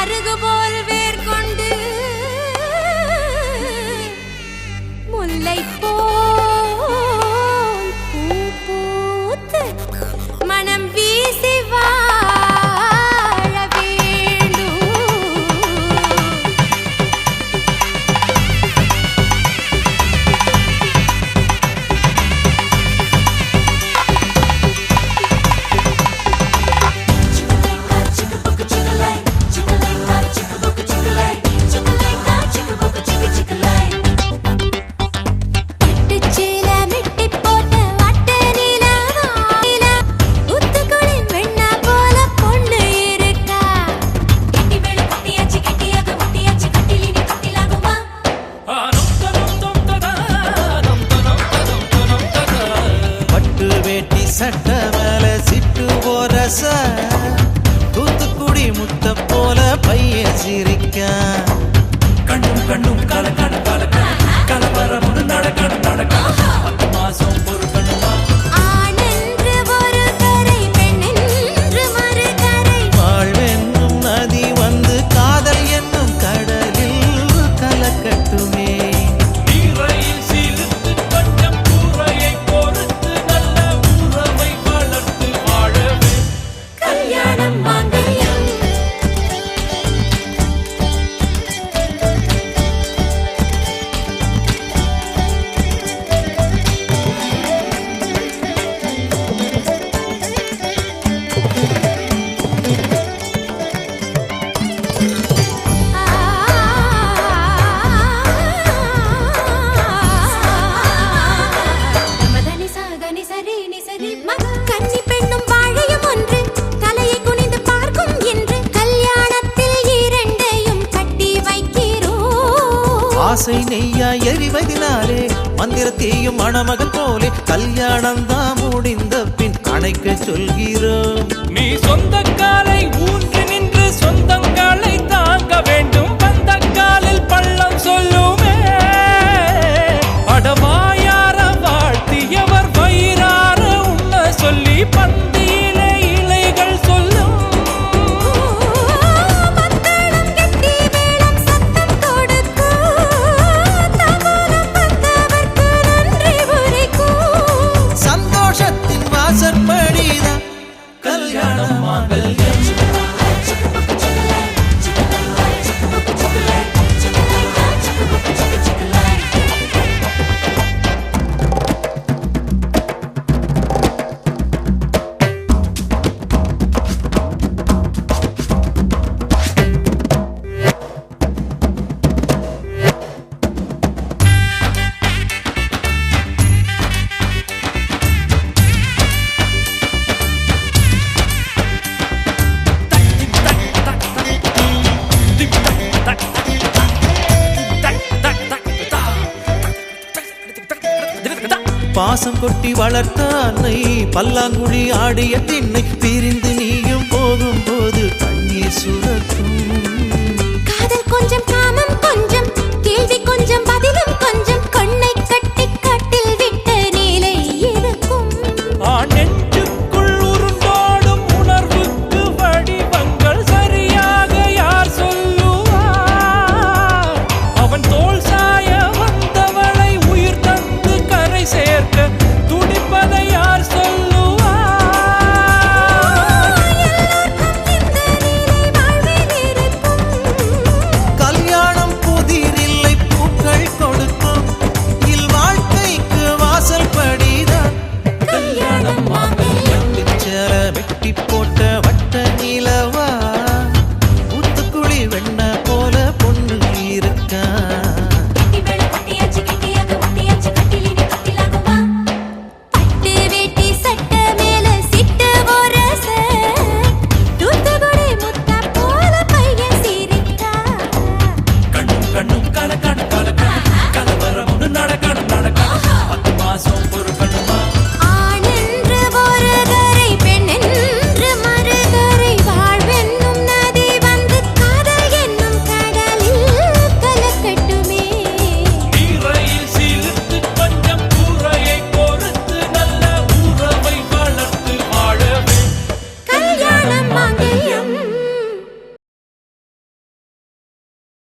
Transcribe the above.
அருகுபோல் வேர் கொண்டு முல்லை போல் பூ பூத்து மனம் வீசி வாழ வேண்டும். சட்ட மேல சிட்டு போரச தூத்துக்குடி முத்த போல பையன் சிரிக்க கண்ணும் கண்ணும் கல கல கல கலவரம் நடக்கணும் நடக்கணும் 10 மாசம் பொறுக்கணுமா ஆனென்று ஒரு கரை பெண்ணென்று மறு கரை வாழ்வென்னும் நதி வந்து காதல் என்னும் கடலில் கலக்கட்டுமே. ஆசை நெய்யா எரிவதினாலே மந்திரத்தையும் மணமகள் போலே கல்யாணம் தான் முடிந்த பின் அணைக்க சொல்கிறோம். நீ சொந்த காலை ஊன்றி நின்று சொந்தங்களை தாங்க வேண்டும். வந்த காலில் பள்ளம் சொல்லுமே அடவாயார வாழ்த்தியவர் வயிறார உண்ண சொல்லி பந்தியிலே இலைகள் சொல்லும். சந்தோஷத்தின் வாசற்படிதான் கல்யாணம் மாங்கல்யம். பாசம் கொட்டி வளர்த்த அன்னை பல்லாங்குழி ஆடிய திண்ணை பிரிந்து நீயும் போகும்போது கண்ணீர் சுரக்கும்.